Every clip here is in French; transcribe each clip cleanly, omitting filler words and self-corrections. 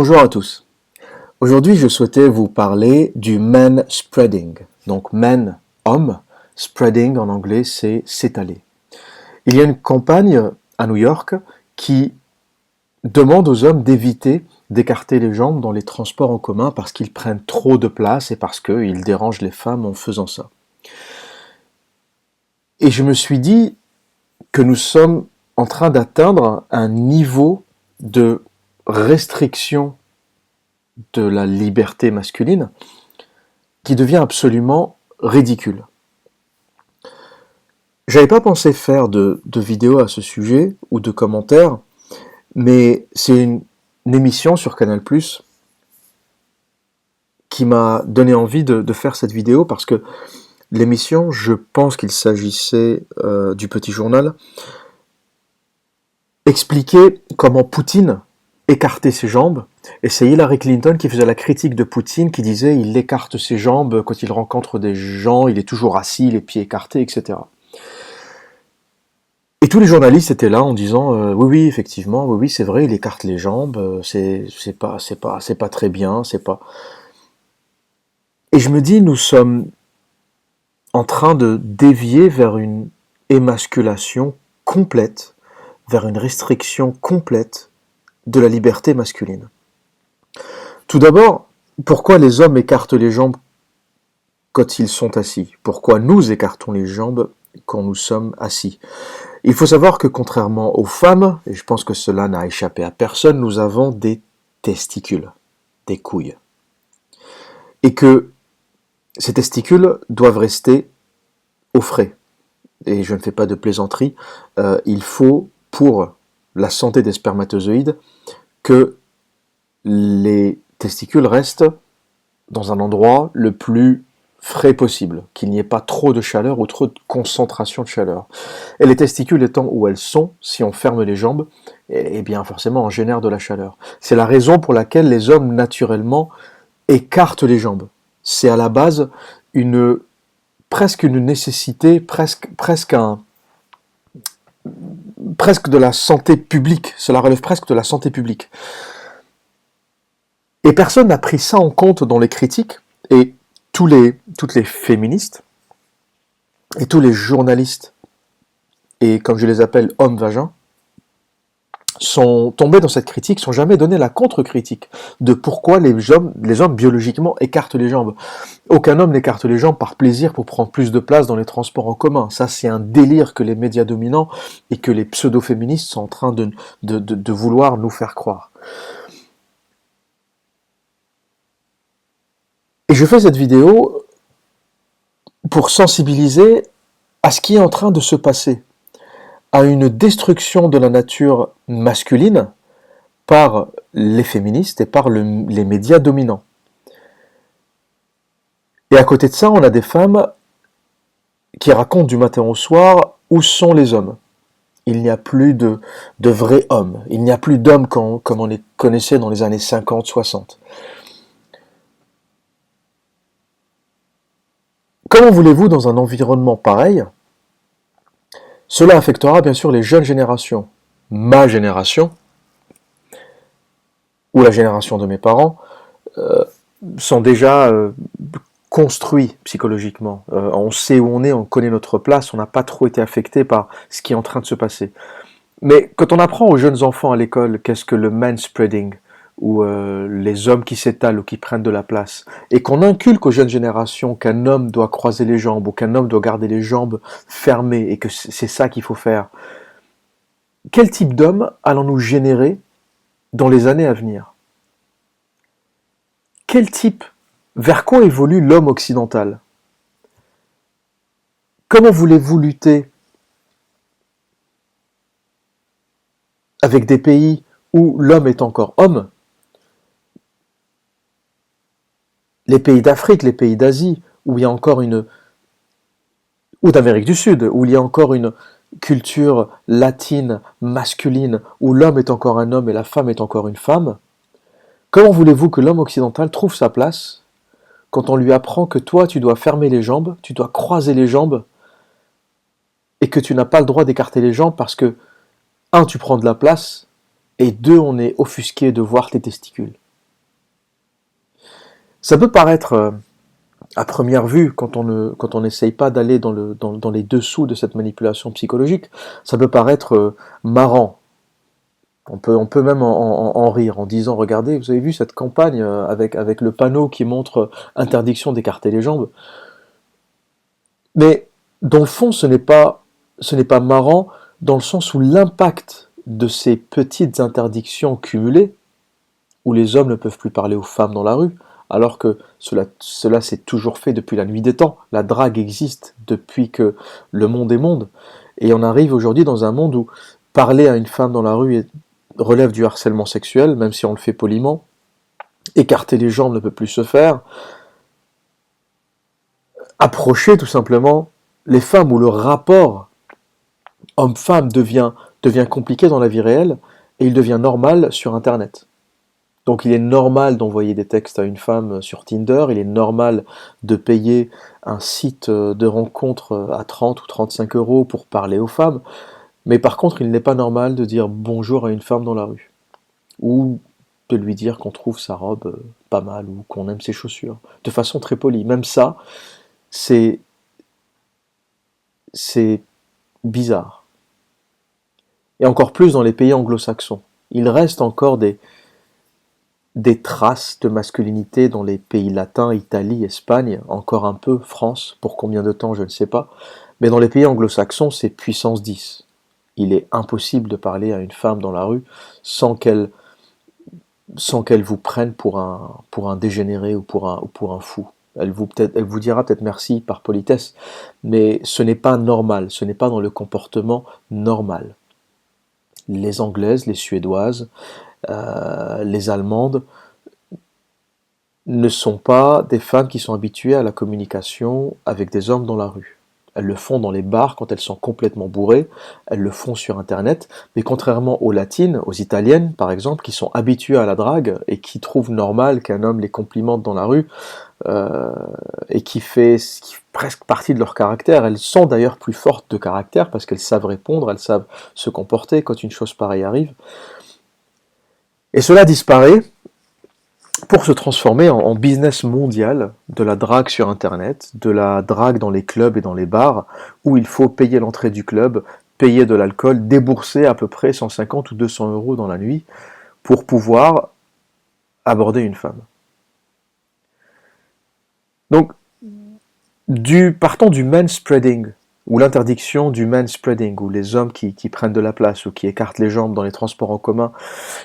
Bonjour à tous. Aujourd'hui, je souhaitais vous parler du manspreading. Donc, man, homme, spreading en anglais, c'est s'étaler. Il y a une campagne à New York qui demande aux hommes d'éviter d'écarter les jambes dans les transports en commun parce qu'ils prennent trop de place et parce qu'ils dérangent les femmes en faisant ça. Et je me suis dit que nous sommes en train d'atteindre un niveau de restriction de la liberté masculine qui devient absolument ridicule. J'avais pas pensé faire de vidéo à ce sujet ou de commentaires, mais c'est une émission sur Canal+ qui m'a donné envie de faire cette vidéo parce que l'émission, je pense qu'il s'agissait du Petit Journal, expliquait comment Poutine écartait ses jambes, et c'est Hillary Clinton qui faisait la critique de Poutine, qui disait il écarte ses jambes quand il rencontre des gens, il est toujours assis, les pieds écartés, etc. Et tous les journalistes étaient là en disant oui, effectivement, oui, c'est vrai, il écarte les jambes, c'est pas très bien, c'est pas. Et je me dis, nous sommes en train de dévier vers une émasculation complète, vers une restriction complète de la liberté masculine. Tout d'abord, pourquoi les hommes écartent les jambes quand ils sont assis? Pourquoi nous écartons les jambes quand nous sommes assis? Il faut savoir que contrairement aux femmes, et je pense que cela n'a échappé à personne, nous avons des testicules, des couilles. Et que ces testicules doivent rester au frais. Et je ne fais pas de plaisanterie, il faut, pour la santé des spermatozoïdes, que les testicules restent dans un endroit le plus frais possible, qu'il n'y ait pas trop de chaleur ou trop de concentration de chaleur. Et les testicules étant où elles sont, si on ferme les jambes, eh bien forcément on génère de la chaleur. C'est la raison pour laquelle les hommes naturellement écartent les jambes. C'est à la base presque une nécessité, presque de la santé publique. Cela relève presque de la santé publique. Et personne n'a pris ça en compte dans les critiques, et toutes les féministes et tous les journalistes, et comme je les appelle hommes vagins, sont tombés dans cette critique, sont jamais donné la contre-critique de pourquoi les hommes biologiquement écartent les jambes. Aucun homme n'écarte les jambes par plaisir pour prendre plus de place dans les transports en commun. Ça, c'est un délire que les médias dominants et que les pseudo-féministes sont en train de vouloir nous faire croire. Et je fais cette vidéo pour sensibiliser à ce qui est en train de se passer, à une destruction de la nature masculine par les féministes et par les médias dominants. Et à côté de ça, on a des femmes qui racontent du matin au soir où sont les hommes. Il n'y a plus de vrais hommes. Il n'y a plus d'hommes comme on les connaissait dans les années 50, 60. Comment voulez-vous, dans un environnement pareil, cela affectera bien sûr les jeunes générations. Ma génération, ou la génération de mes parents, sont déjà construits psychologiquement. On sait où on est, on connaît notre place, on n'a pas trop été affecté par ce qui est en train de se passer. Mais quand on apprend aux jeunes enfants à l'école qu'est-ce que le manspreading, ou les hommes qui s'étalent ou qui prennent de la place, et qu'on inculque aux jeunes générations qu'un homme doit croiser les jambes, ou qu'un homme doit garder les jambes fermées, et que c'est ça qu'il faut faire, quel type d'homme allons-nous générer dans les années à venir? Vers quoi évolue l'homme occidental? Comment voulez-vous lutter avec des pays où l'homme est encore homme? Les pays d'Afrique, les pays d'Asie, où il y a encore ou d'Amérique du Sud, où il y a encore une culture latine, masculine, où l'homme est encore un homme et la femme est encore une femme, comment voulez-vous que l'homme occidental trouve sa place quand on lui apprend que toi, tu dois fermer les jambes, tu dois croiser les jambes, et que tu n'as pas le droit d'écarter les jambes parce que, un, tu prends de la place, et deux, on est offusqué de voir tes testicules. Ça peut paraître, à première vue, quand on n'essaye pas d'aller dans les dessous de cette manipulation psychologique, ça peut paraître marrant. On peut même en rire en disant, regardez, vous avez vu cette campagne avec le panneau qui montre interdiction d'écarter les jambes. Mais dans le fond, ce n'est pas marrant dans le sens où l'impact de ces petites interdictions cumulées, où les hommes ne peuvent plus parler aux femmes dans la rue, alors que cela s'est toujours fait depuis la nuit des temps. La drague existe depuis que le monde est monde. Et on arrive aujourd'hui dans un monde où parler à une femme dans la rue relève du harcèlement sexuel, même si on le fait poliment. Écarter les jambes ne peut plus se faire. Approcher tout simplement les femmes, où le rapport homme-femme devient compliqué dans la vie réelle, et il devient normal sur Internet. Donc il est normal d'envoyer des textes à une femme sur Tinder, il est normal de payer un site de rencontre à 30 ou 35 euros pour parler aux femmes, mais par contre il n'est pas normal de dire bonjour à une femme dans la rue, ou de lui dire qu'on trouve sa robe pas mal, ou qu'on aime ses chaussures, de façon très polie. Même ça, c'est c'est bizarre. Et encore plus dans les pays anglo-saxons. Il reste encore des traces de masculinité dans les pays latins, Italie, Espagne, encore un peu, France, pour combien de temps, je ne sais pas. Mais dans les pays anglo-saxons, c'est puissance 10. Il est impossible de parler à une femme dans la rue sans qu'elle vous prenne pour un dégénéré ou pour un fou. Elle vous dira peut-être merci par politesse, mais ce n'est pas normal, ce n'est pas dans le comportement normal. Les Anglaises, les Suédoises, les Allemandes ne sont pas des femmes qui sont habituées à la communication avec des hommes dans la rue. Elles le font dans les bars quand elles sont complètement bourrées, elles le font sur Internet, mais contrairement aux latines, aux italiennes par exemple, qui sont habituées à la drague et qui trouvent normal qu'un homme les complimente dans la rue, euh, et qui fait presque partie de leur caractère. Elles sont d'ailleurs plus fortes de caractère parce qu'elles savent répondre, elles savent se comporter quand une chose pareille arrive. Et cela disparaît pour se transformer en business mondial de la drague sur Internet, de la drague dans les clubs et dans les bars, où il faut payer l'entrée du club, payer de l'alcool, débourser à peu près 150 ou 200 euros dans la nuit pour pouvoir aborder une femme. Donc, partons du manspreading, ou l'interdiction du manspreading, ou les hommes qui prennent de la place ou qui écartent les jambes dans les transports en commun,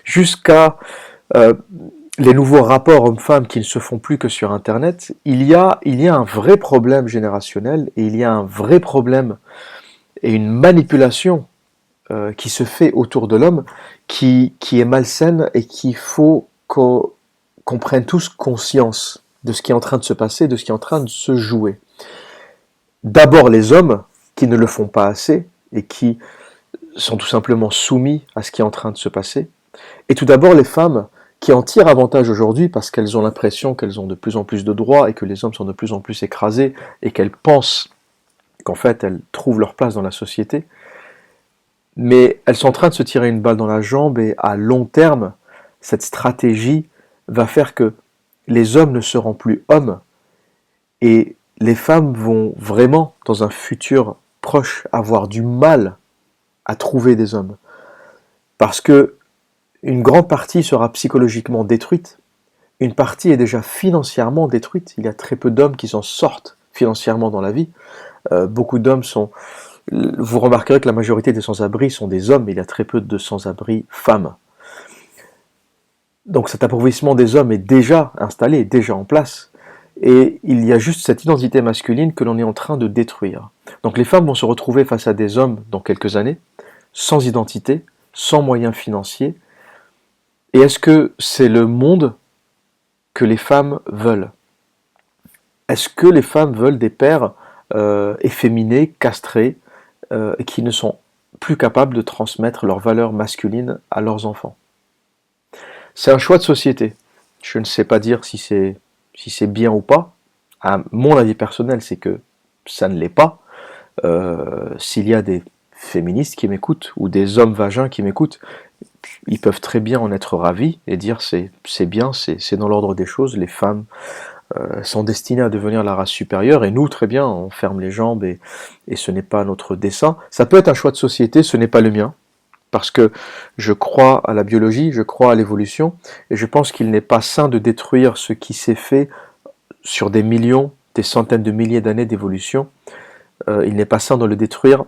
jusqu'à euh, les nouveaux rapports hommes-femmes qui ne se font plus que sur Internet, il y a un vrai problème générationnel, et il y a un vrai problème et une manipulation qui se fait autour de l'homme qui est malsaine, et qu'il faut qu'on prenne tous conscience de ce qui est en train de se passer, de ce qui est en train de se jouer. D'abord les hommes qui ne le font pas assez et qui sont tout simplement soumis à ce qui est en train de se passer, et tout d'abord les femmes qui en tirent avantage aujourd'hui parce qu'elles ont l'impression qu'elles ont de plus en plus de droits et que les hommes sont de plus en plus écrasés, et qu'elles pensent qu'en fait elles trouvent leur place dans la société, mais elles sont en train de se tirer une balle dans la jambe, et à long terme, cette stratégie va faire que les hommes ne seront plus hommes, et les femmes vont vraiment, dans un futur proche, avoir du mal à trouver des hommes. Parce que une grande partie sera psychologiquement détruite, une partie est déjà financièrement détruite. Il y a très peu d'hommes qui s'en sortent financièrement dans la vie. Beaucoup d'hommes sont... Vous remarquerez que la majorité des sans-abri sont des hommes, mais il y a très peu de sans-abri femmes. Donc cet appauvrissement des hommes est déjà installé, déjà en place. Et il y a juste cette identité masculine que l'on est en train de détruire. Donc les femmes vont se retrouver face à des hommes dans quelques années, sans identité, sans moyens financiers. Et est-ce que c'est le monde que les femmes veulent? Est-ce que les femmes veulent des pères efféminés, castrés, qui ne sont plus capables de transmettre leurs valeurs masculines à leurs enfants? C'est un choix de société. Je ne sais pas dire si c'est bien ou pas. À mon avis personnel, c'est que ça ne l'est pas. S'il y a des féministes qui m'écoutent, ou des hommes vagins qui m'écoutent, ils peuvent très bien en être ravis et dire c'est bien, c'est dans l'ordre des choses, les femmes sont destinées à devenir la race supérieure et nous, très bien, on ferme les jambes et ce n'est pas notre dessein. Ça peut être un choix de société, ce n'est pas le mien, parce que je crois à la biologie, je crois à l'évolution et je pense qu'il n'est pas sain de détruire ce qui s'est fait sur des millions, des centaines de milliers d'années d'évolution. Il n'est pas sain de le détruire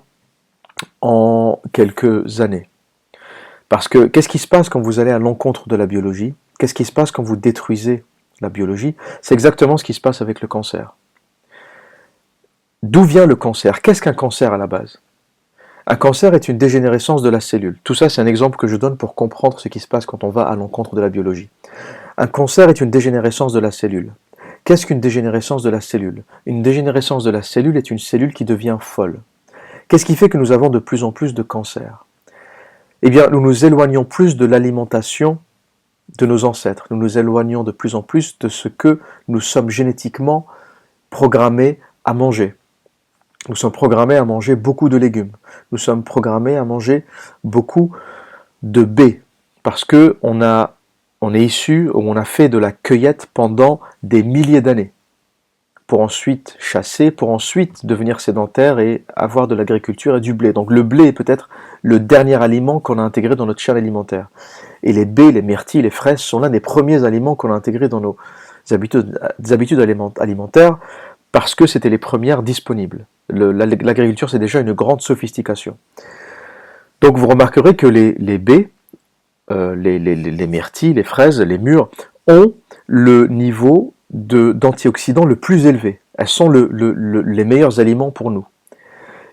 en quelques années. Parce que qu'est-ce qui se passe quand vous allez à l'encontre de la biologie? Qu'est-ce qui se passe quand vous détruisez la biologie? C'est exactement ce qui se passe avec le cancer. D'où vient le cancer? Qu'est-ce qu'un cancer à la base? Un cancer est une dégénérescence de la cellule. Tout ça, c'est un exemple que je donne pour comprendre ce qui se passe quand on va à l'encontre de la biologie. Un cancer est une dégénérescence de la cellule. Qu'est-ce qu'une dégénérescence de la cellule? Une dégénérescence de la cellule est une cellule qui devient folle. Qu'est-ce qui fait que nous avons de plus en plus de cancers? Eh bien, nous nous éloignons plus de l'alimentation de nos ancêtres. Nous nous éloignons de plus en plus de ce que nous sommes génétiquement programmés à manger. Nous sommes programmés à manger beaucoup de légumes. Nous sommes programmés à manger beaucoup de baies. Parce que on est issu, ou on a fait de la cueillette pendant des milliers d'années. Pour ensuite chasser, pour ensuite devenir sédentaire et avoir de l'agriculture et du blé. Donc le blé est peut-être le dernier aliment qu'on a intégré dans notre chaîne alimentaire. Et les baies, les myrtilles, les fraises sont l'un des premiers aliments qu'on a intégrés dans nos habitudes alimentaires parce que c'était les premières disponibles. L'agriculture, c'est déjà une grande sophistication. Donc vous remarquerez que les baies, les myrtilles, les fraises, les mûres, ont le niveau d'antioxydants le plus élevé. Elles sont les meilleurs aliments pour nous.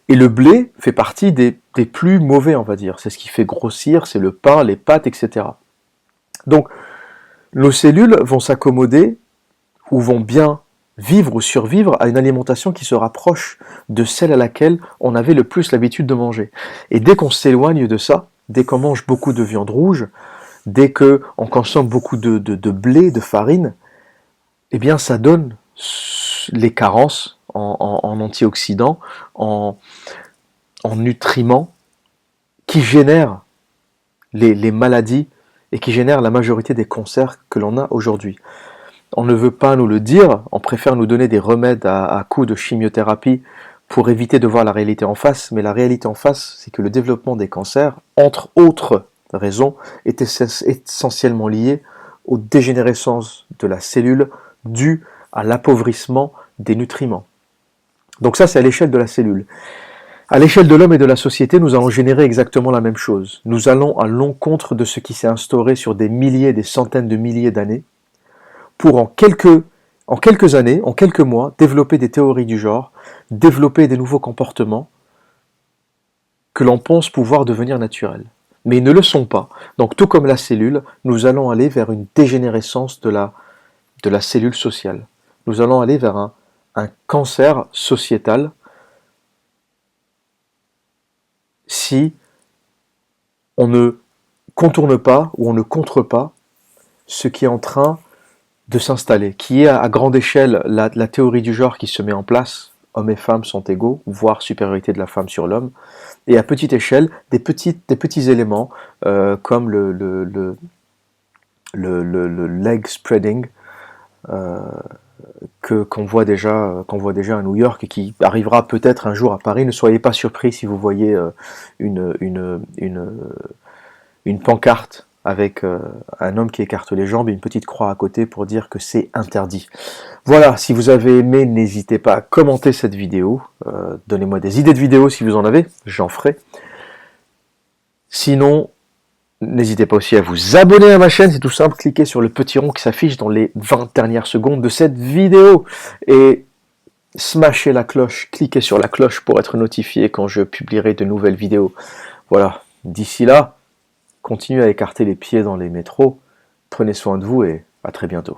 Et le blé fait partie des plus mauvais, on va dire. C'est ce qui fait grossir, c'est le pain, les pâtes, etc. Donc, nos cellules vont s'accommoder ou vont bien vivre ou survivre à une alimentation qui se rapproche de celle à laquelle on avait le plus l'habitude de manger. Et dès qu'on s'éloigne de ça, dès qu'on mange beaucoup de viande rouge, dès qu'on consomme beaucoup de blé, de farine, eh bien ça donne les carences en antioxydants, en nutriments qui génèrent les maladies et qui génèrent la majorité des cancers que l'on a aujourd'hui. On ne veut pas nous le dire, on préfère nous donner des remèdes à coups de chimiothérapie pour éviter de voir la réalité en face, mais la réalité en face, c'est que le développement des cancers, entre autres raisons, est essentiellement lié aux dégénérescences de la cellule dues à l'appauvrissement des nutriments. Donc ça, c'est à l'échelle de la cellule. À l'échelle de l'homme et de la société, nous allons générer exactement la même chose. Nous allons à l'encontre de ce qui s'est instauré sur des milliers, des centaines de milliers d'années, pour en quelques années, en quelques mois, développer des théories du genre, développer des nouveaux comportements que l'on pense pouvoir devenir naturels. Mais ils ne le sont pas. Donc tout comme la cellule, nous allons aller vers une dégénérescence de la cellule sociale. Nous allons aller vers un cancer sociétal si on ne contourne pas ou on ne contre pas ce qui est en train de s'installer, qui est à grande échelle la théorie du genre qui se met en place, hommes et femmes sont égaux, voire supériorité de la femme sur l'homme, et à petite échelle, des petits éléments comme le leg spreading qu'on voit déjà à New York et qui arrivera peut-être un jour à Paris. Ne soyez pas surpris si vous voyez une pancarte avec un homme qui écarte les jambes et une petite croix à côté pour dire que c'est interdit. Voilà, si vous avez aimé, n'hésitez pas à commenter cette vidéo. Donnez-moi des idées de vidéos si vous en avez, j'en ferai. Sinon, n'hésitez pas aussi à vous abonner à ma chaîne, c'est tout simple, cliquez sur le petit rond qui s'affiche dans les 20 dernières secondes de cette vidéo. Et smashez la cloche, cliquez sur la cloche pour être notifié quand je publierai de nouvelles vidéos. Voilà, d'ici là, continuez à écarter les pieds dans les métros, prenez soin de vous et à très bientôt.